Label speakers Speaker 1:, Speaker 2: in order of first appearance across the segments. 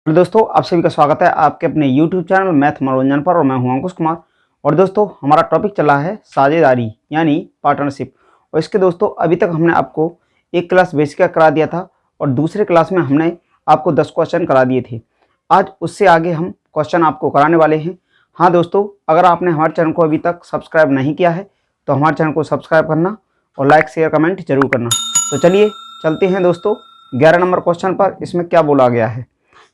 Speaker 1: और दोस्तों आप सभी का स्वागत है आपके अपने YouTube चैनल मैथ मनोरंजन पर। और मैं हूं अंकुश कुमार। और दोस्तों हमारा टॉपिक चला है साझेदारी यानी पार्टनरशिप। और इसके दोस्तों अभी तक हमने आपको एक क्लास बेसिक का करा दिया था और दूसरे क्लास में हमने आपको 10 क्वेश्चन करा दिए थे। आज उससे आगे हम क्वेश्चन आपको कराने वाले हैं। हाँ दोस्तों, अगर आपने हमारे चैनल को अभी तक सब्सक्राइब नहीं किया है तो हमारे चैनल को सब्सक्राइब करना और लाइक शेयर कमेंट जरूर करना। तो चलिए चलते हैं दोस्तों 11 नंबर क्वेश्चन पर। इसमें क्या बोला गया है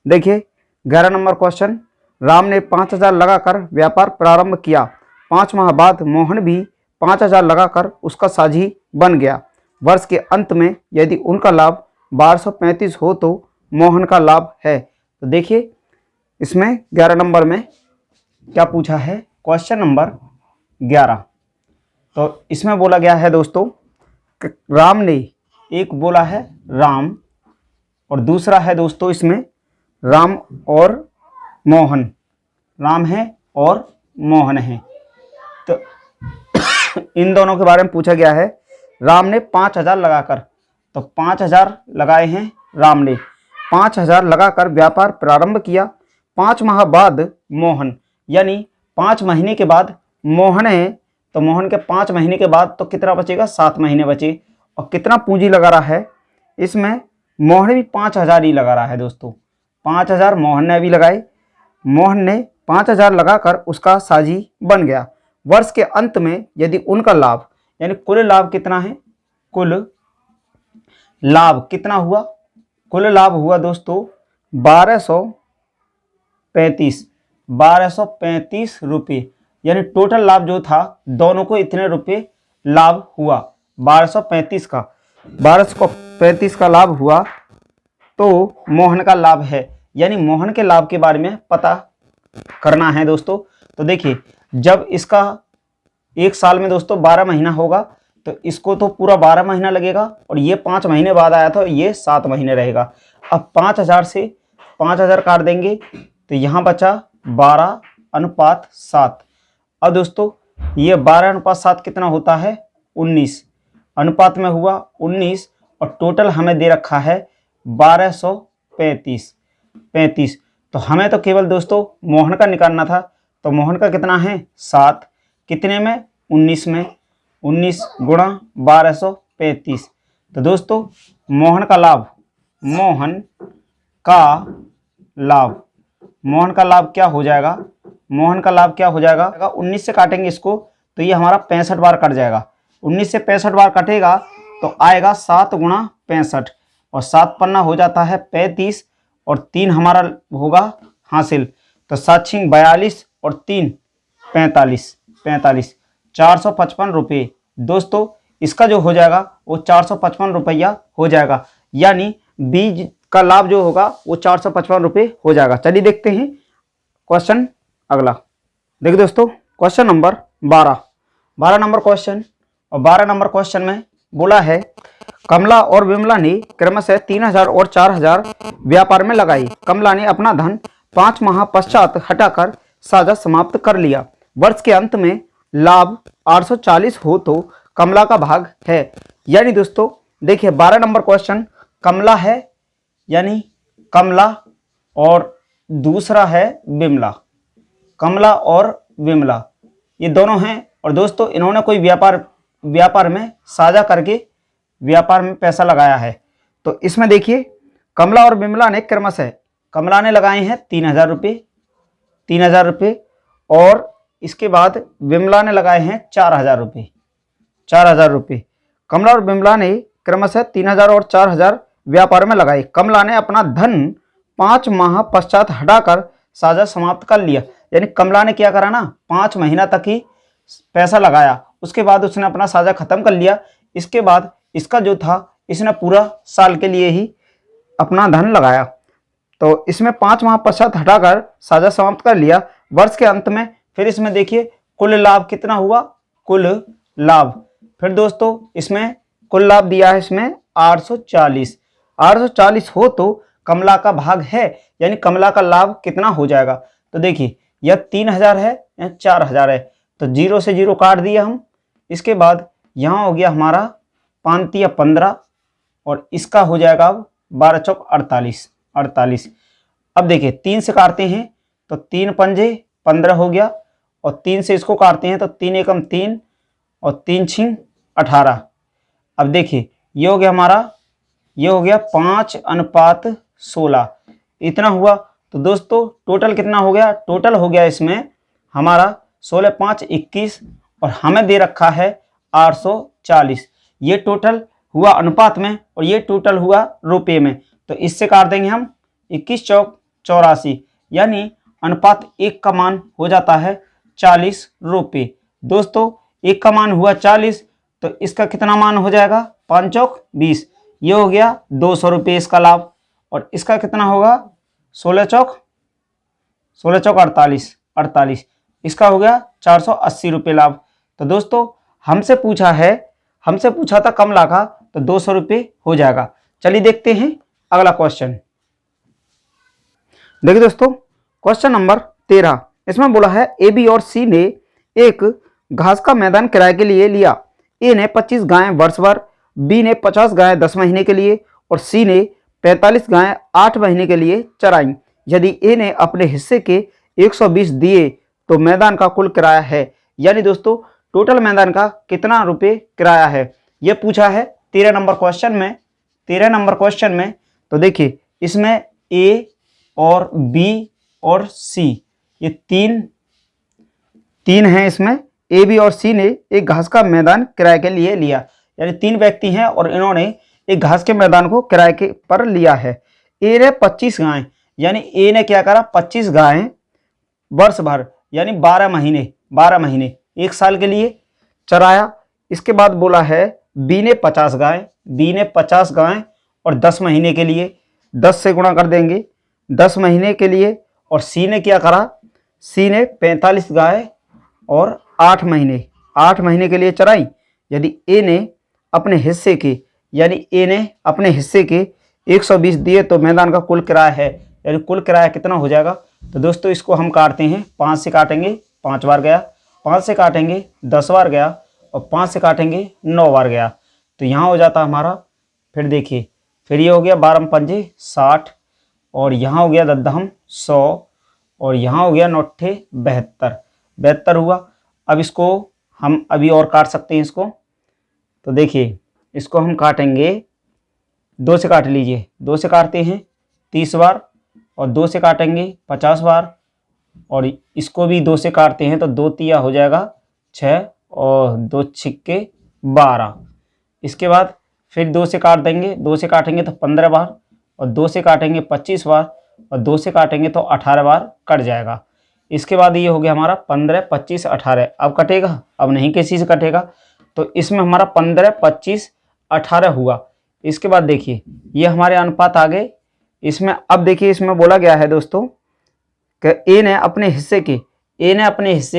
Speaker 1: देखिए। 11 नंबर क्वेश्चन, राम ने 5,000 लगाकर व्यापार प्रारंभ किया। 5 माह बाद मोहन भी 5,000 लगाकर उसका साझी बन गया। वर्ष के अंत में यदि उनका लाभ 1235 हो तो मोहन का लाभ है। तो देखिए इसमें 11 नंबर में क्या पूछा है, क्वेश्चन नंबर 11। तो इसमें बोला गया है दोस्तों राम ने, एक बोला है राम और दूसरा है दोस्तों इसमें राम और मोहन, राम है और मोहन है। तो इन दोनों के बारे में पूछा गया है। राम ने 5,000 लगाकर, तो 5,000 लगाए हैं राम ने, 5,000 लगाकर व्यापार प्रारंभ किया। 5 माह बाद मोहन, यानी 5 महीने के बाद मोहन है, तो मोहन के 5 महीने के बाद तो कितना बचेगा, 7 महीने बचे। और कितना पूंजी लगा रहा है इसमें, मोहन भी 5,000 ही लगा रहा है दोस्तों। 5,000 मोहन ने अभी लगाए। मोहन ने 5,000 लगाकर उसका साझी बन गया। वर्ष के अंत में यदि उनका लाभ, यानी कुल लाभ कितना है, कुल लाभ कितना हुआ, कुल लाभ हुआ दोस्तों 1235 रुपये। यानी टोटल लाभ जो था दोनों को इतने रुपये लाभ हुआ, 1235 का 1235 का लाभ हुआ। तो मोहन का लाभ है, यानी मोहन के लाभ के बारे में पता करना है दोस्तों। तो देखिए जब इसका एक साल में दोस्तों 12 महीना होगा तो इसको तो पूरा 12 महीना लगेगा और ये 5 महीने बाद आया था, ये 7 महीने रहेगा। अब 5,000 से 5,000 काट देंगे तो यहाँ बचा 12:7। अब दोस्तों ये 12:7 कितना होता है, 19 अनुपात में हुआ 19। और टोटल हमें दे रखा है 1235। तो हमें तो केवल दोस्तों मोहन का निकालना था। तो मोहन का कितना है, 7, कितने में, 19 में, 19 गुणा 1235। तो दोस्तों मोहन का लाभ, मोहन का लाभ क्या हो जाएगा, मोहन का लाभ क्या हो जाएगा, 19 से काटेंगे इसको तो ये हमारा 65 बार कट जाएगा। 19 से 65 बार कटेगा तो आएगा 7 गुणा 65 और 7 पन्ना हो जाता है 35 और 3 हमारा होगा हासिल। तो 7 छिंग 42 और 3 45, 455 रुपये दोस्तों इसका जो हो जाएगा वो 455 रुपया हो जाएगा। यानी बीज का लाभ जो होगा वो 455 रुपये हो जाएगा। चलिए देखते हैं क्वेश्चन अगला। देखिए दोस्तों क्वेश्चन नंबर 12 नंबर क्वेश्चन। और 12 नंबर क्वेश्चन में बोला है कमला और विमला ने क्रमशः 3,000 और 4,000 व्यापार में लगाई। कमला ने अपना धन 5 माह पश्चात हटाकर साझा समाप्त कर लिया। वर्ष के अंत में लाभ 840 हो तो कमला का भाग है। यानी दोस्तों देखिए 12 नंबर क्वेश्चन, कमला है यानी कमला और दूसरा है विमला, कमला और विमला ये दोनों हैं। और दोस्तों इन्होंने कोई व्यापार में साझा करके व्यापार में पैसा लगाया है। तो इसमें देखिए कमला और विमला ने क्रमशः, कमला ने लगाए हैं 3,000 रुपये और इसके बाद विमला ने लगाए हैं 4,000 रुपये। कमला और विमला ने क्रमशः 3,000 और 4,000 व्यापार में लगाए। कमला ने अपना धन 5 माह पश्चात हटाकर साझा समाप्त कर लिया। यानी कमला ने क्या करा ना, 5 महीना तक ही पैसा लगाया, उसके बाद उसने अपना साझा खत्म कर लिया। इसके बाद इसका जो था इसने पूरा साल के लिए ही अपना धन लगाया। तो इसमें 5 माह पश्चात हटाकर साझा समाप्त कर लिया। वर्ष के अंत में फिर इसमें देखिए कुल लाभ कितना हुआ, कुल लाभ फिर दोस्तों इसमें कुल लाभ दिया है इसमें 840 हो तो कमला का भाग है, यानी कमला का लाभ कितना हो जाएगा। तो देखिए यह 3,000 है या 4,000 है, तो 0 से 0 काट दिया हम। इसके बाद यहाँ हो गया हमारा 5 या 15 और इसका हो जाएगा अब 12 चौक 48। अब देखिए 3 से काटते हैं तो 3 पंजे 15 हो गया, और 3 से इसको काटते हैं तो 3 एकम 3 और 3 छिंग 18। अब देखिए ये हो गया हमारा, ये हो गया 5:16 इतना हुआ। तो दोस्तों टोटल कितना हो गया, टोटल हो गया इसमें हमारा 16 5 21, और हमें दे रखा है 840। ये टोटल हुआ अनुपात में और ये टोटल हुआ रुपये में। तो इससे काट देंगे हम 21 चौक 84, यानी अनुपात 1 का मान हो जाता है 40 रुपये। दोस्तों 1 का मान हुआ 40, तो इसका कितना मान हो जाएगा, 5 चौक 20, ये हो गया 200 रुपये इसका लाभ। और इसका कितना होगा, 16 चौक 48, इसका हो गया 480 रुपये लाभ। तो दोस्तों हमसे पूछा था कम लाखा, तो 200 रुपये हो जाएगा। चलिए देखते हैं अगला क्वेश्चन। देखिए दोस्तों क्वेश्चन नंबर 13, इसमें बोला है ए बी और सी ने एक घास का मैदान किराए के लिए लिया। ए ने 25 गायें वर्ष भर, बी ने 50 गायें 10 महीने के लिए और सी ने 45 गायें 8 महीने के लिए चराई। यदि ए ने अपने हिस्से के 120 दिए तो मैदान का कुल किराया है। यानी दोस्तों टोटल मैदान का कितना रुपये किराया है, यह पूछा है 13 नंबर क्वेश्चन में। तो देखिए इसमें ए और बी और सी, ये तीन हैं। इसमें ए बी और सी ने एक घास का मैदान किराए के लिए लिया, यानी 3 व्यक्ति हैं और इन्होंने एक घास के मैदान को किराए के पर लिया है। ए ने 25 गायें, यानी ए ने क्या करा, 25 गायें वर्ष भर यानी 12 महीने 1 साल के लिए चराया। इसके बाद बोला है बी ने 50 गायें और 10 महीने के लिए, 10 से गुणा कर देंगे 10 महीने के लिए। और सी ने क्या करा, सी ने 45 गाय और 8 महीने के लिए चराई। यदि ए ने अपने हिस्से के 120 दिए तो मैदान का कुल किराया है, यानी कुल किराया कितना हो जाएगा। तो दोस्तों इसको हम काटते हैं, 5 से काटेंगे 5 बार गया, 5 से काटेंगे 10 बार गया और 5 से काटेंगे 9 बार गया। तो यहाँ हो जाता हमारा, फिर देखिए फिर ये हो गया 12 पंजे 60, और यहाँ हो गया 10 100, और यहाँ हो गया 9 72 हुआ। अब इसको हम अभी और काट सकते हैं इसको। तो देखिए इसको हम काटेंगे, 2 से काट लीजिए, 2 से काटते हैं 30 बार और 2 से काटेंगे 50 बार, और इसको भी 2 से काटते हैं तो 2 तिया हो जाएगा 6 और 2 छिक्के 12। इसके बाद फिर 2 से काट देंगे, 2 से काटेंगे तो 15 बार और 2 से काटेंगे 25 बार और 2 से काटेंगे तो 18 बार कट जाएगा। इसके बाद ये हो गया हमारा 15 25 18, अब कटेगा, अब नहीं किसी से कटेगा। तो इसमें हमारा 15 25 18 हुआ। इसके बाद देखिए ये हमारे अनुपात आ गए। इसमें अब देखिए इसमें बोला गया है दोस्तों कि ए ने अपने हिस्से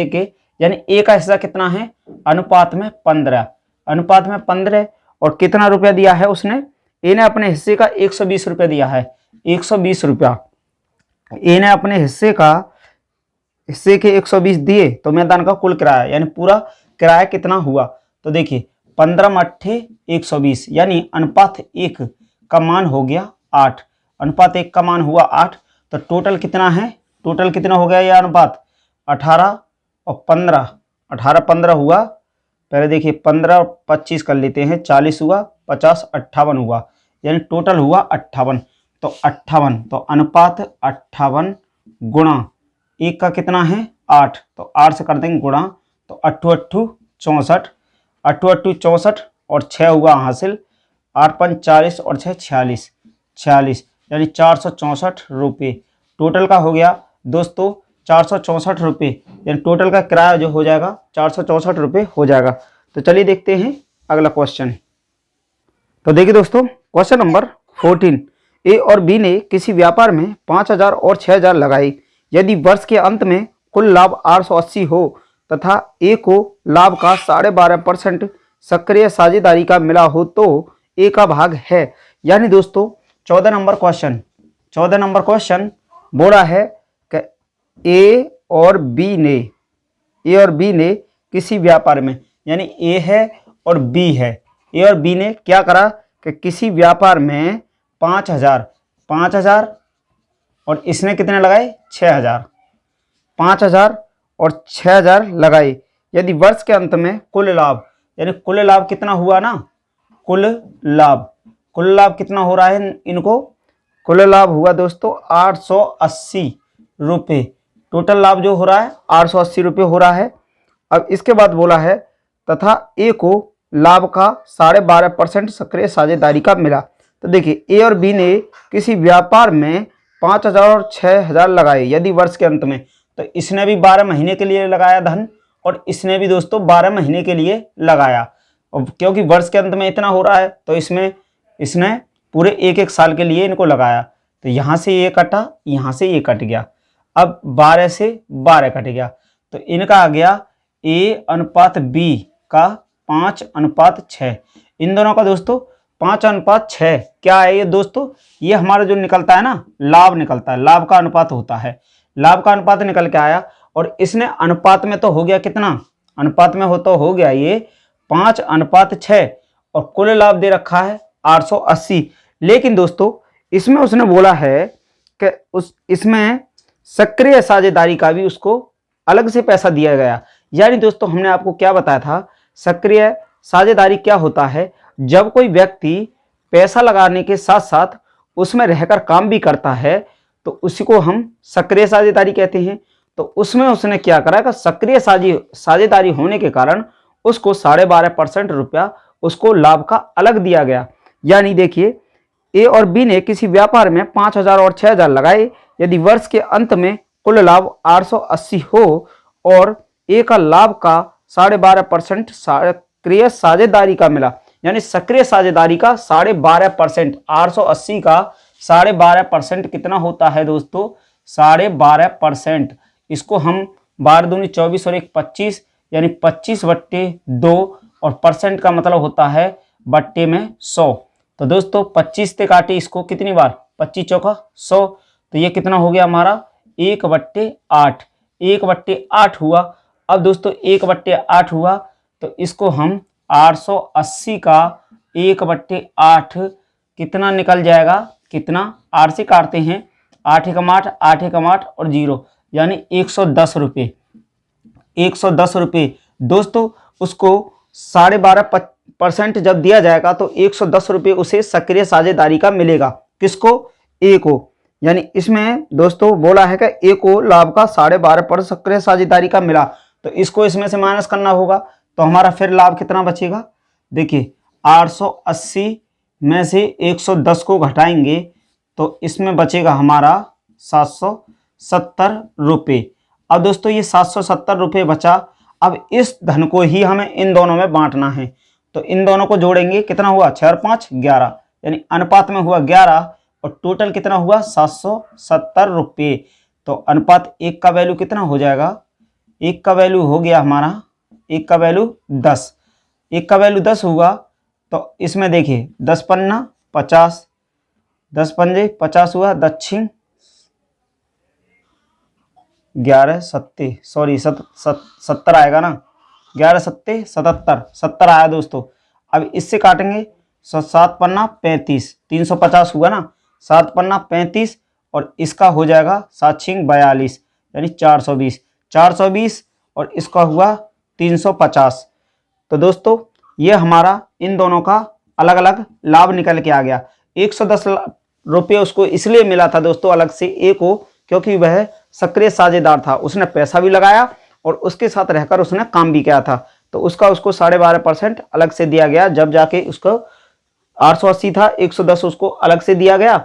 Speaker 1: के यानी ए का हिस्सा कितना है, अनुपात में 15 और कितना रुपया दिया है उसने, ए ने अपने हिस्से का 120 रुपया दिया है, 120 रुपया ए ने अपने हिस्से के 120 दिए तो मैदान का कुल किराया यानी पूरा किराया कितना हुआ। तो देखिए 15 मट्ठे 120, यानी अनुपात 1 का मान हो गया 8, अनुपात 1 का मान हुआ 8। तो टोटल कितना है, टोटल कितना हो गया यह अनुपात, 18 और 15, 18 15 हुआ। पहले देखिए 15 और 25 कर लेते हैं, 40 हुआ, 50 58 हुआ, यानी टोटल हुआ 58। तो 58, तो अनुपात 58 गुणा 1 का कितना है 8, तो 8 से कर देंगे गुणा, तो 8 8 64, 8 8 64 और 6 हुआ हासिल, 8 5 40 और 6 46, यानी 464 रुपये टोटल का हो गया दोस्तों, 464 रुपये, यानी टोटल का किराया जो हो जाएगा 464 रुपये हो जाएगा। तो चलिए देखते हैं अगला क्वेश्चन। तो देखिए दोस्तों क्वेश्चन नंबर 14, ए और बी ने किसी व्यापार में 5000 और 6000 लगाई। यदि वर्ष के अंत में कुल लाभ 880 हो तथा ए को लाभ का 12.5% सक्रिय साझेदारी का मिला हो तो ए का भाग है। यानी दोस्तों 14 नंबर क्वेश्चन बोला है कि ए और बी ने किसी व्यापार में, यानी ए है और बी है, ए और बी ने क्या करा कि किसी व्यापार में 5000 और इसने कितने लगाए 6000, 5000 और 6000 लगाए। यदि वर्ष के अंत में कुल लाभ, यानी कुल लाभ कितना हुआ ना, कुल लाभ कितना हो रहा है इनको, कुल लाभ हुआ दोस्तों 880 रुपये। टोटल लाभ जो हो रहा है 880 रुपये हो रहा है। अब इसके बाद बोला है तथा ए को लाभ का 12.5% सक्रिय साझेदारी का मिला। तो देखिए ए और बी ने किसी व्यापार में 5000 और 6000 लगाए यदि वर्ष के अंत में, तो इसने भी 12 महीने के लिए लगाया धन और इसने भी दोस्तों 12 महीने के लिए लगाया। और क्योंकि वर्ष के अंत में इतना हो रहा है तो इसने पूरे एक साल के लिए इनको लगाया। तो यहाँ से ये कटा, यहाँ से ये कट गया। अब 12 से 12 कट गया तो इनका आ गया A अनुपात B का 5:6। इन दोनों का दोस्तों 5:6 क्या है ये दोस्तों, ये हमारा जो निकलता है ना लाभ निकलता है, लाभ का अनुपात होता है। लाभ का अनुपात निकल के आया और इसने अनुपात में तो हो गया कितना, अनुपात में हो गया ये 5:6 और कुल लाभ दे रखा है 880। लेकिन दोस्तों इसमें उसने बोला है कि इसमें सक्रिय साझेदारी का भी उसको अलग से पैसा दिया गया। यानी दोस्तों हमने आपको क्या बताया था, सक्रिय साझेदारी क्या होता है, जब कोई व्यक्ति पैसा लगाने के साथ साथ उसमें रहकर काम भी करता है तो उसी को हम सक्रिय साझेदारी कहते हैं। तो उसमें उसने क्या करा कि सक्रिय साझेदारी होने के कारण उसको 12.5% रुपया उसको लाभ का अलग दिया गया। यानी देखिए ए और बी ने किसी व्यापार में 5000 और 6000 लगाए यदि वर्ष के अंत में कुल लाभ 880 हो और ए का लाभ का 12.5% सक्रिय साझेदारी का मिला। यानी सक्रिय साझेदारी का 12.5%, 880 का 12.5% कितना होता है दोस्तों, 12.5%। इसको हम 12 दूनी 24 और 1 25, यानी 25/2 और परसेंट का मतलब होता है बट्टे में 100। तो दोस्तों 25 से काटे इसको कितनी बार, 25 चौका 100, तो ये कितना हो गया हमारा 1/8, 1/8 हुआ। अब दोस्तों 1/8 हुआ तो इसको हम 880 का 1/8 कितना निकल जाएगा, कितना 8 से काटते हैं, 8 एकम 8, 8 एकम 8 और 0, यानी 110 रुपये। 110 रुपये दोस्तों उसको 12.5% जब दिया जाएगा तो 110 रुपये उसे सक्रिय साझेदारी का मिलेगा। किसको, ए को। यानी इसमें दोस्तों बोला है कि ए को लाभ का 12.5% सक्रिय साझेदारी का मिला, तो इसको इसमें से माइनस करना होगा। तो हमारा फिर लाभ कितना बचेगा, देखिए 880 में से 110 को घटाएंगे तो इसमें बचेगा हमारा 770 रुपये। अब दोस्तों ये 770 रुपये बचा। अब इस धन को ही हमें इन दोनों में बांटना है, तो इन दोनों को जोड़ेंगे, कितना हुआ 6 और 5 11, यानी अनुपात में हुआ 11 और टोटल कितना हुआ 770 रुपये। तो अनुपात 1 का वैल्यू कितना हो जाएगा, 1 का वैल्यू हो गया हमारा, 1 का वैल्यू 10, 1 का वैल्यू 10 हुआ। तो इसमें देखिए 10 पन्ना 50, 10 पंजे 50 हुआ, दक्षिण 11 सत्ते, सॉरी 70 आएगा ना, 11 सत्ते 77, 70 आया दोस्तों। अब इससे काटेंगे 7 पन्ना 35, 350 हुआ ना, 7 पन्ना 35 और इसका हो जाएगा 7 छिंग 42, यानी 420, 420 और इसका हुआ 350। तो दोस्तों ये हमारा इन दोनों का अलग अलग लाभ निकल के आ गया। 110 रुपये उसको इसलिए मिला था दोस्तों अलग से ए को, क्योंकि वह सक्रिय साझेदार था, उसने पैसा भी लगाया और उसके साथ रहकर उसने काम भी किया था, तो उसको 12.5% अलग से दिया गया। जब जाके उसको 880 था, 110 उसको अलग से दिया गया,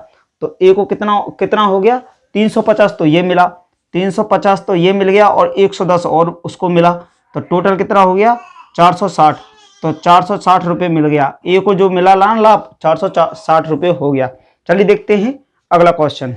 Speaker 1: तो ए को कितना हो गया 350, तो ये मिला 350, तो ये मिल गया और 110 और उसको मिला, तो टोटल कितना हो गया 460। तो 460 रुपये मिल गया ए को, जो मिला लाभ 460 रुपये हो गया। चलिए देखते हैं अगला क्वेश्चन।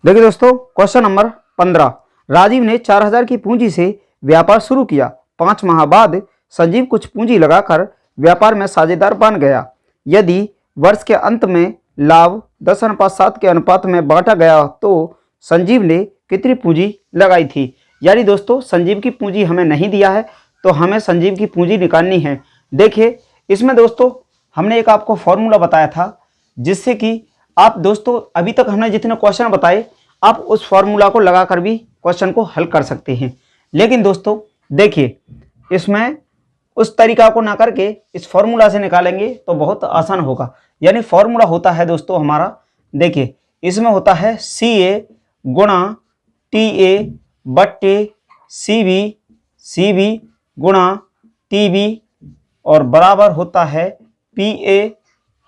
Speaker 1: देखिए दोस्तों क्वेश्चन नंबर 15, राजीव ने 4000 की पूंजी से व्यापार शुरू किया। 5 माह बाद संजीव कुछ पूंजी लगाकर व्यापार में साझेदार बन गया। यदि वर्ष के अंत में लाभ 10:7 के अनुपात में बांटा गया तो संजीव ने कितनी पूंजी लगाई थी। यानी दोस्तों संजीव की पूंजी हमें नहीं दिया है, तो हमें संजीव की पूंजी निकालनी है। देखिए इसमें दोस्तों हमने एक आपको फॉर्मूला बताया था, जिससे कि आप दोस्तों अभी तक हमने जितने क्वेश्चन बताए आप उस फॉर्मूला को लगाकर भी क्वेश्चन को हल कर सकते हैं। लेकिन दोस्तों देखिए, इसमें उस तरीका को ना करके इस फॉर्मूला से निकालेंगे तो बहुत आसान होगा। यानी फॉर्मूला होता है दोस्तों हमारा, देखिए इसमें होता है CA गुणा TA बट्टे CB गुणा TB और बराबर होता है PA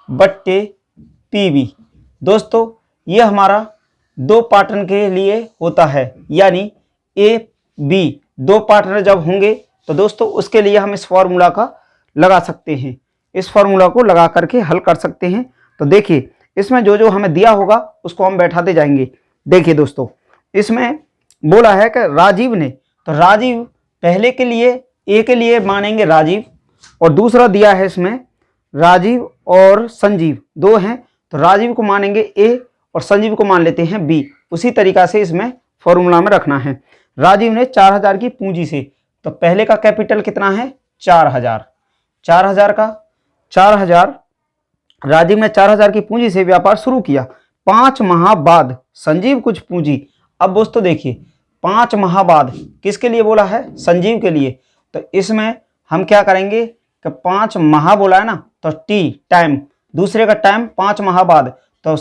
Speaker 1: बट्टे PB। दोस्तों ये हमारा दो पार्टनर के लिए होता है, यानी AB दो पार्टनर जब होंगे तो दोस्तों उसके लिए हम इस फॉर्मूला का लगा सकते हैं, इस फॉर्मूला को लगा करके हल कर सकते हैं। तो देखिए इसमें जो जो हमें दिया होगा उसको हम बैठाते जाएंगे। देखिए दोस्तों इसमें बोला है कि राजीव ने, तो राजीव पहले के लिए ए के लिए मानेंगे राजीव, और दूसरा दिया है इसमें राजीव और संजीव दो हैं, तो राजीव को मानेंगे ए और संजीव को मान लेते हैं बी। उसी तरीका से इसमें फॉर्मूला में रखना है। राजीव ने 4000 की पूंजी से, तो पहले का कैपिटल कितना है 4000, 4000 राजीव ने 4000 की पूंजी से व्यापार शुरू किया। 5 माह बाद संजीव कुछ पूंजी, अब दोस्तों देखिए 5 माह बाद किसके लिए बोला है, संजीव के लिए। तो इसमें हम क्या करेंगे कि 5 माह बोला है ना, तो टाइम, दूसरे का टाइम 5 माह बाद, तो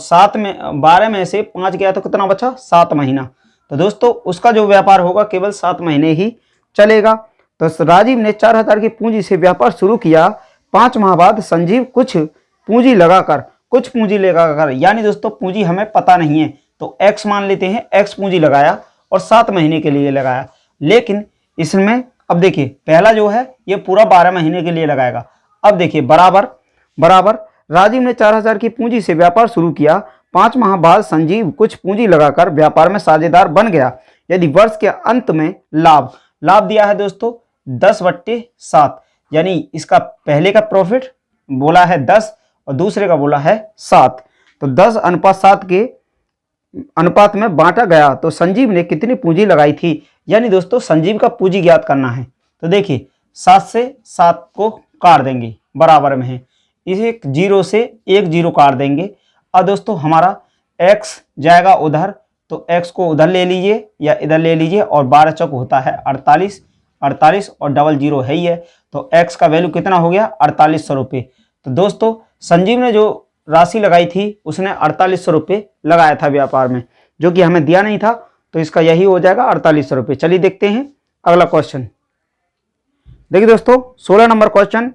Speaker 1: 12 में से 5 गया तो कितना बचा 7 महीना। तो दोस्तों उसका जो व्यापार होगा केवल 7 महीने ही चलेगा। तो राजीव ने 4000 की पूंजी से व्यापार शुरू किया। 5 माह बाद संजीव कुछ पूंजी लगाकर, यानी दोस्तों पूंजी हमें पता नहीं है तो x मान लेते हैं, x पूंजी लगाया और 7 महीने के लिए लगाया। लेकिन इसमें अब देखिए पहला जो है ये पूरा 12 महीने के लिए लगाएगा। अब देखिए बराबर राजीव ने 4000 की पूंजी से व्यापार शुरू किया। 5 माह बाद संजीव कुछ पूंजी लगाकर व्यापार में साझेदार बन गया। यदि वर्ष के अंत में लाभ दिया है दोस्तों 10/7, यानी इसका पहले का प्रॉफिट बोला है 10 और दूसरे का बोला है 7, तो 10:7 के अनुपात में बांटा गया। तो संजीव ने कितनी पूंजी लगाई थी, यानी दोस्तों संजीव का पूंजी ज्ञात करना है। तो देखिए 7 से 7 को काट देंगे, बराबर में है, इसे 0 से 1 0 काट देंगे। अब दोस्तों हमारा x जाएगा उधर, तो x को उधर ले लीजिए या इधर ले लीजिए, और 12 चौक होता है 48 और डबल 0 है ही है, तो x का वैल्यू कितना हो गया 4800 रुपये। तो दोस्तों संजीव ने जो राशि लगाई थी उसने 4800 रुपये लगाया था व्यापार में, जो कि हमें दिया नहीं था, तो इसका यही हो जाएगा 4800 रुपये। चलिए देखते हैं अगला क्वेश्चन। देखिए दोस्तों 16 number question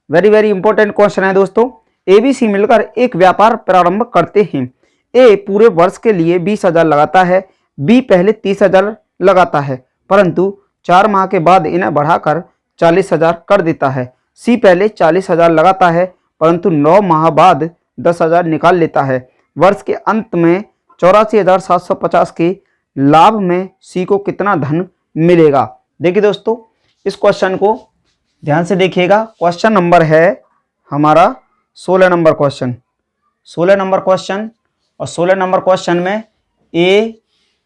Speaker 1: very important question है दोस्तों। ABC मिलकर एक व्यापार प्रारंभ करते हैं। A पूरे वर्ष के लिए 20,000 लगाता है, B पहले 30,000 लगाता है, परंतु 4 माह के बाद इन्हें बढ़ाकर 40,000 कर देता है। C पहले 40,000 लगाता है, परंतु 9 माह बाद 10,000 निकाल लेता है। वर्ष के अंत में 84,750 के लाभ में C को कितना धन मिलेगा। देखिए दोस्तों इस क्वेश्चन को ध्यान से देखिएगा। क्वेश्चन नंबर है हमारा 16 नंबर क्वेश्चन, 16 नंबर क्वेश्चन, और 16 नंबर क्वेश्चन में A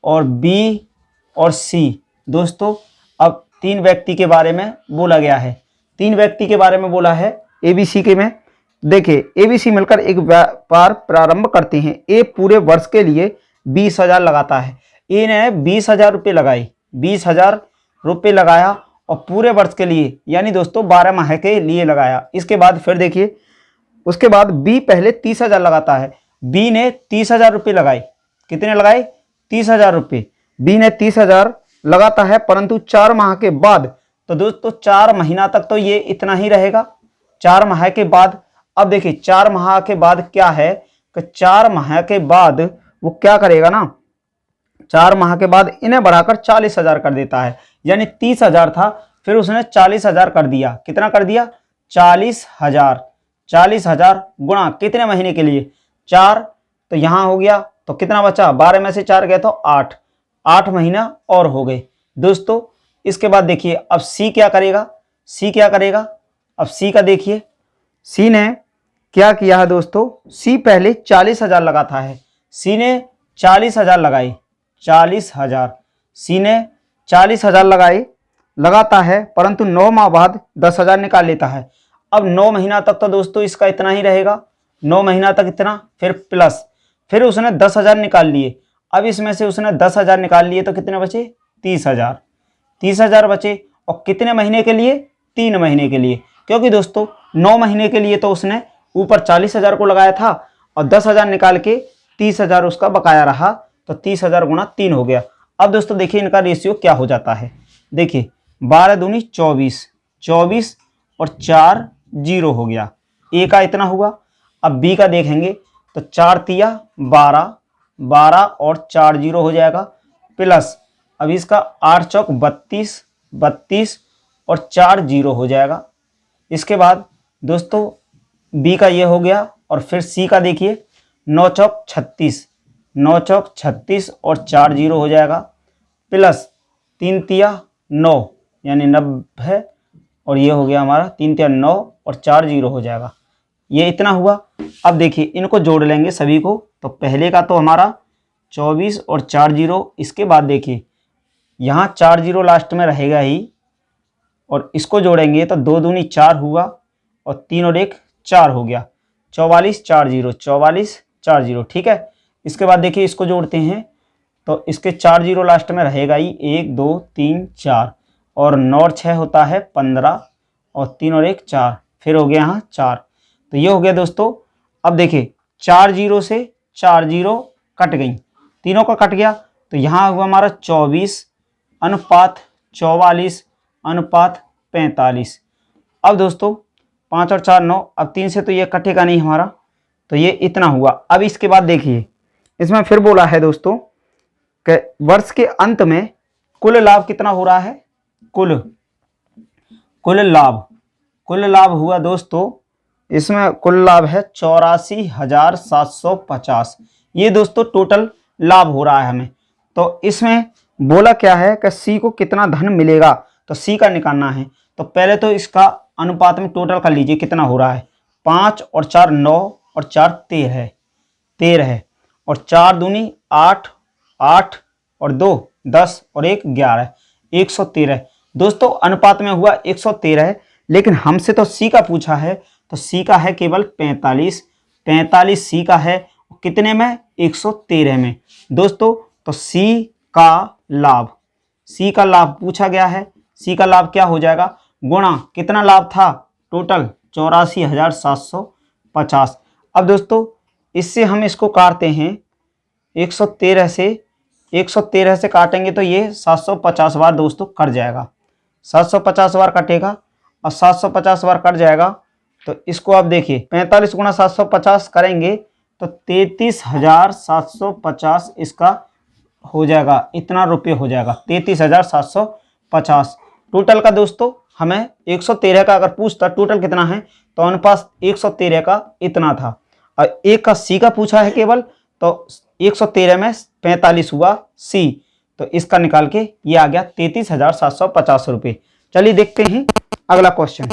Speaker 1: और B और C दोस्तों अब 3 व्यक्ति के बारे में बोला गया है, 3 व्यक्ति के बारे में बोला है ABC के में। देखिए ABC मिलकर एक व्यापार प्रारंभ करते हैं। A पूरे वर्ष के लिए 20,000 लगाता है। A ने 20,000 रुपये लगाई, 20,000 रुपये लगाया और पूरे वर्ष के लिए यानी दोस्तों 12 माह के लिए लगाया। इसके बाद फिर देखिए उसके बाद B पहले 30,000 लगाता है। B ने 30,000 रुपये लगाए, कितने लगाए 30,000 रुपये। B ने 30,000 लगाता है, परंतु 4 माह के बाद, तो दोस्तों 4 महीना तक तो ये इतना ही रहेगा। 4 माह के बाद अब देखिए 4 माह के बाद क्या है कि 4 माह के बाद वो क्या करेगा ना, 4 माह के बाद इन्हें बढ़ाकर 40,000 कर देता है। यानी 30,000 था, फिर उसने 40,000 कर दिया। कितना कर दिया 40,000, 40,000 गुणा कितने महीने के लिए 4, तो यहाँ हो गया, तो कितना बचा 12 में से 4 गया तो 8 महीना और हो गए दोस्तों। इसके बाद देखिए अब C क्या करेगा, C क्या करेगा, अब C का देखिए C ने क्या किया है दोस्तों। C पहले 40,000 लगाता है, C ने 40,000 लगाए, 40,000 C ने 40,000 लगाता है, परंतु 9 माह बाद 10,000 निकाल लेता है। अब 9 महीना तक तो दोस्तों इसका इतना ही रहेगा, 9 महीना तक इतना, फिर प्लस फिर उसने 10,000 निकाल लिए। अब इसमें से उसने 10,000 निकाल लिए तो कितने बचे? 30,000। 30,000 बचे। और कितने महीने के लिए? 3 महीने के लिए। क्योंकि दोस्तों 9 महीने के लिए तो उसने ऊपर 40,000 को लगाया था और 10,000 निकाल के 30,000 उसका बकाया रहा, तो 30,000 गुणा 3 हो गया। अब दोस्तों देखिए इनका रेशियो क्या हो जाता है। देखिए 12 दूनी 24, 24 और 4 जीरो हो गया। ए का इतना हुआ। अब बी का देखेंगे तो 4 तिया 12, 12 और 4 जीरो हो जाएगा, प्लस अब इसका 8 चौक 32, 32 और 4 जीरो हो जाएगा। इसके बाद दोस्तों बी का ये हो गया। और फिर सी का देखिए 9 चौक 36, 9 चौक 36 और 4 जीरो हो जाएगा, प्लस 3 तिया 9 यानी 90 और ये हो गया हमारा 3 तिया 9 और 4 जीरो हो जाएगा। ये इतना हुआ। अब देखिए इनको जोड़ लेंगे सभी को। तो पहले का तो हमारा 24 और 4 जीरो। इसके बाद देखिए यहाँ 4 जीरो लास्ट में रहेगा ही, और इसको जोड़ेंगे तो 2 दूनी 4 हुआ और 3 और 1 4 हो गया। 44 4 जीरो, 44 4 जीरो, ठीक है। इसके बाद देखिए इसको जोड़ते हैं तो इसके 4 जीरो लास्ट में रहेगा ही, 1 2 3 4 और 9 और 6 होता है 15 और 3 और 1 4, फिर हो गया यहाँ 4। तो ये हो गया दोस्तों। अब देखिए 4 जीरो से 4 जीरो कट गई, तीनों का कट गया, तो यहाँ हुआ हमारा 24 अनुपात 44 अनुपात 45। अब दोस्तों 5 और 4 9, अब 3 से तो ये कटेगा नहीं हमारा, तो ये इतना हुआ। अब इसके बाद देखिए इसमें फिर बोला है दोस्तों कि वर्ष के अंत में कुल लाभ कितना हो रहा है। कुल लाभ हुआ दोस्तों, इसमें कुल लाभ है 84,750। ये दोस्तों टोटल लाभ हो रहा है हमें। तो इसमें बोला क्या है कि सी को कितना धन मिलेगा, तो सी का निकालना है। तो पहले तो इसका अनुपात में टोटल कर लीजिए कितना हो रहा है। 5 और 4 9 और 4 13 है, और 4 दूनी 8, 8 और 2 10 और 1 11, 113। दोस्तों अनुपात में हुआ 113, लेकिन हमसे तो सी का पूछा है, तो सी का है केवल 45, 45 सी का है कितने में, 113 में दोस्तों। तो सी का लाभ पूछा गया है। सी का लाभ क्या हो जाएगा, गुणा कितना लाभ था टोटल 84,750। अब दोस्तों इससे हम इसको काटते हैं 113 से काटेंगे तो ये 750 बार दोस्तों कट जाएगा, 750 बार कटेगा और 750 बार कट जाएगा। तो इसको आप देखिए 45 गुणा 750 करेंगे तो 33,750 इसका हो जाएगा, इतना रुपये हो जाएगा 33,750 टोटल का। दोस्तों हमें 113 का अगर पूछता टोटल कितना है, तो अनुपात 113 का इतना था, और एक का सी का पूछा है केवल, तो 113 में 45 हुआ सी, तो इसका निकाल के ये आ गया 33,750 रुपये। चलिए देखते हैं अगला क्वेश्चन।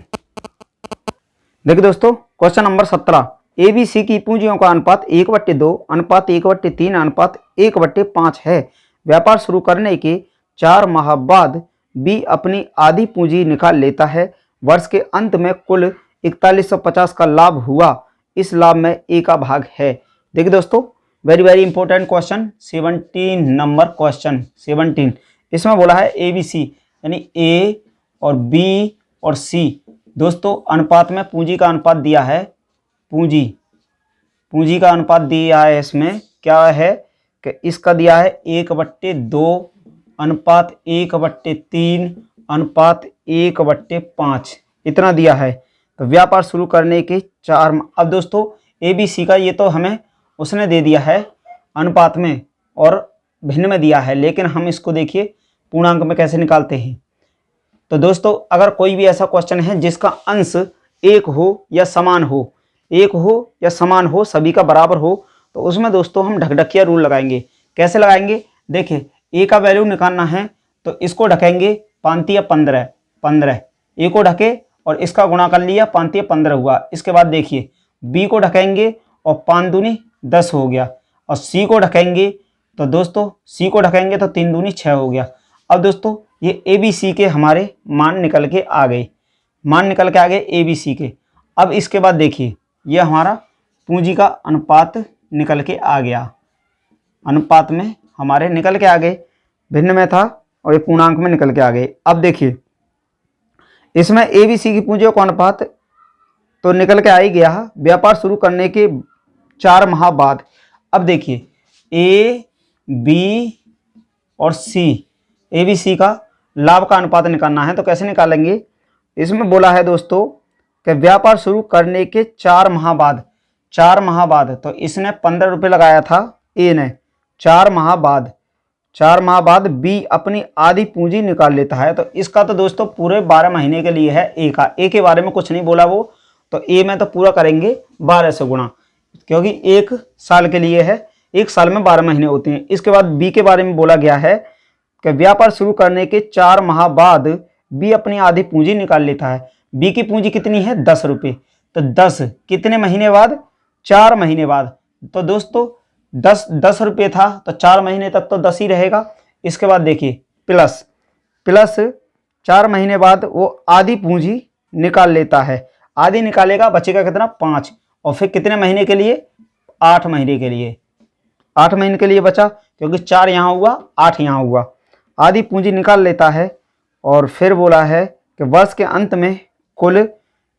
Speaker 1: देखिए दोस्तों क्वेश्चन नंबर 17, एबीसी की पूंजियों का अनुपात 1/2 अनुपात 1/3 अनुपात 1/5 है। व्यापार शुरू करने के 4 माह बाद बी अपनी आधी पूंजी निकाल लेता है। वर्ष के अंत में कुल 4150 का लाभ हुआ। इस लाभ में ए का भाग है। देखिए दोस्तों very very important question, 17 number question 17। इसमें बोला है एबीसी यानी ए और बी और सी दोस्तों अनुपात में पूंजी का अनुपात दिया है। पूंजी का अनुपात दिया है, इसमें क्या है कि इसका दिया है 1/2 अनुपात 1/3 अनुपात 1/5 इतना दिया है। तो व्यापार शुरू करने के 4 अब दोस्तों ए बी सी का ये तो हमें उसने दे दिया है अनुपात में और भिन्न में दिया है, लेकिन हम इसको देखिए पूर्णांक में कैसे निकालते हैं। तो दोस्तों अगर कोई भी ऐसा क्वेश्चन है जिसका अंश एक हो या समान हो, सभी का बराबर हो, तो उसमें दोस्तों हम ढकढकिया रूल लगाएंगे। कैसे लगाएंगे, देखिए ए का वैल्यू निकालना है तो इसको ढकेंगे 5 या 15 ए को ढके और इसका गुणा कर लिया 5 या 15 हुआ। इसके बाद देखिए बी को ढकेंगे और 5 दूनी 10 हो गया, और सी को ढकेंगे तो दोस्तों 3 दूनी 6 हो गया। अब दोस्तों ये ए बी सी के हमारे मान निकल के आ गए ए बी सी के। अब इसके बाद देखिए ये हमारा पूंजी का अनुपात निकल के आ गया, अनुपात में हमारे निकल के आ गए, भिन्न में था और ये पूर्णांक में निकल के आ गए। अब देखिए इसमें ए बी सी की पूंजियों का अनुपात तो निकल के आ ही गया। व्यापार शुरू करने के 4 माह बाद, अब देखिए ए बी और सी, ए बी सी का लाभ का अनुपात निकालना है तो कैसे निकालेंगे। इसमें बोला है दोस्तों कि व्यापार शुरू करने के 4 माह बाद, 4 माह बाद, तो इसने 15 रुपये लगाया था ए ने, 4 माह बाद, 4 माह बाद बी अपनी आधी पूंजी निकाल लेता है। तो इसका तो दोस्तों पूरे 12 महीने के लिए है ए का, ए के बारे में कुछ नहीं बोला वो, तो ए में तो पूरा करेंगे 12 से गुणा, क्योंकि 1 साल के लिए है, 1 साल में 12 महीने होते हैं। इसके बाद बी के बारे में बोला गया है कि व्यापार शुरू करने के 4 माह बाद बी अपनी आधी पूंजी निकाल लेता है। बी की पूंजी कितनी है 10 रुपये, तो 10 कितने महीने बाद, 4 महीने बाद। तो दोस्तों 10 रुपये था तो 4 महीने तक तो 10 ही रहेगा। इसके बाद देखिए प्लस 4 महीने बाद वो आधी पूंजी निकाल लेता है, आधी निकालेगा, बचेगा कितना 5, और फिर कितने महीने के लिए 8 महीने के लिए, 8 महीने के लिए बचा, क्योंकि 4 यहाँ हुआ 8 यहाँ हुआ, आधी पूंजी निकाल लेता है। और फिर बोला है कि वर्ष के अंत में कुल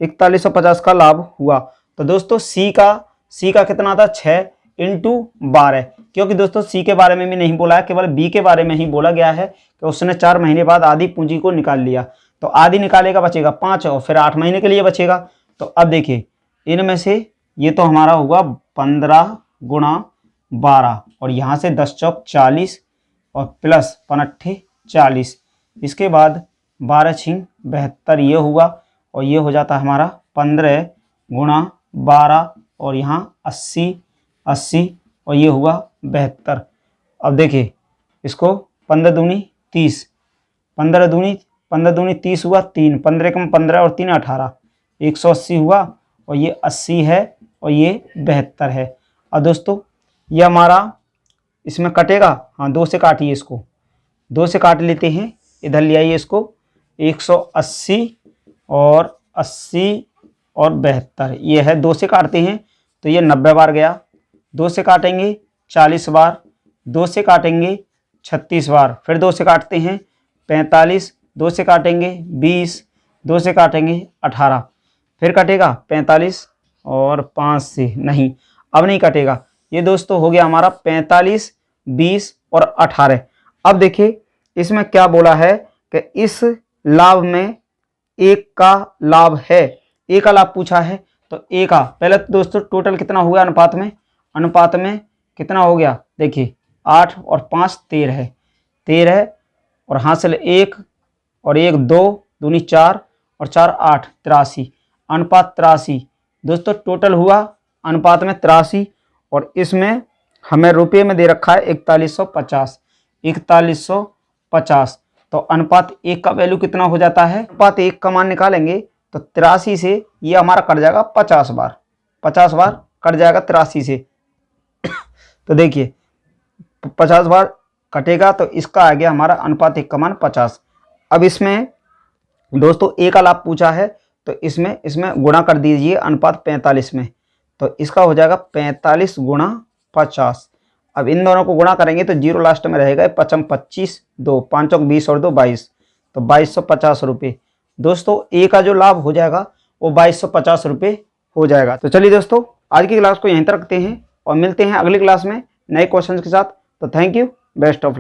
Speaker 1: 4150 का लाभ हुआ। तो दोस्तों सी का कितना था 6 × 12, क्योंकि दोस्तों सी के बारे में भी नहीं बोला है, केवल बी के बारे में ही बोला गया है कि उसने 4 महीने बाद आधी पूंजी को निकाल लिया, तो आधी निकालेगा बचेगा 5 और फिर 8 महीने के लिए बचेगा। तो अब देखिए इनमें से ये तो हमारा हुआ 15 × 12 और यहाँ से 10 चौक 40 और प्लस 5 40, इसके बाद 12 छिंग 72 ये हुआ, और ये हो जाता है हमारा 15 × 12 और यहाँ 80 और ये हुआ 72। अब देखिए इसको 15 दूनी 30, 15 दूनी 30 हुआ, 3 15 कम 15 और 3 18, 180 हुआ, और ये 80 है और ये 72 है। और दोस्तों ये हमारा इसमें कटेगा, हाँ 2 से काटिए इसको, 2 से काट लेते हैं, इधर ले आइए इसको, 180 और 80 और 72, ये है 2 से काटते हैं तो ये 90 बार गया, 2 से काटेंगे 40 बार, 2 से काटेंगे 36 बार, फिर 2 से काटते हैं 45, 2 से काटेंगे 20, 2 से काटेंगे 18, फिर कटेगा 45 और 5 से नहीं, अब नहीं कटेगा। ये दोस्तों हो गया हमारा 45, 20 और 18। अब देखिए इसमें क्या बोला है कि इस लाभ में एक का लाभ है, ए का लाभ पूछा है, तो ए का पहले तो दोस्तों टोटल कितना हो गया अनुपात में कितना हो गया, देखिए 8 और 5 13 है, 13 और हासिल 1 और 1 2 दूनी 4 और 4 8 83, अनुपात 83। दोस्तों टोटल हुआ अनुपात में 83, और इसमें हमें रुपये में दे रखा है 4150, 4150। तो अनुपात 1 का वैल्यू कितना हो जाता है, अनुपात 1 का मान निकालेंगे तो 83 से ये हमारा कट जाएगा 50 बार, 50 बार कट जाएगा 83 से। तो देखिए 50 बार कटेगा तो इसका आ गया हमारा अनुपात 1 का मान 50। अब इसमें दोस्तों ए का लाभ पूछा है तो इसमें गुणा कर दीजिए अनुपात 45 में, तो इसका हो जाएगा 45 × 50। अब इन दोनों को गुणा करेंगे तो 0 लास्ट में रहेगा, 5 25 2 5 20 और 2 22, तो 2250 रुपये। दोस्तों ए का जो लाभ हो जाएगा वो 2250 रुपये हो जाएगा। तो चलिए दोस्तों आज की क्लास को यहीं तक रखते हैं और मिलते हैं अगली क्लास में नए क्वेश्चन के साथ। तो thank you, best of luck.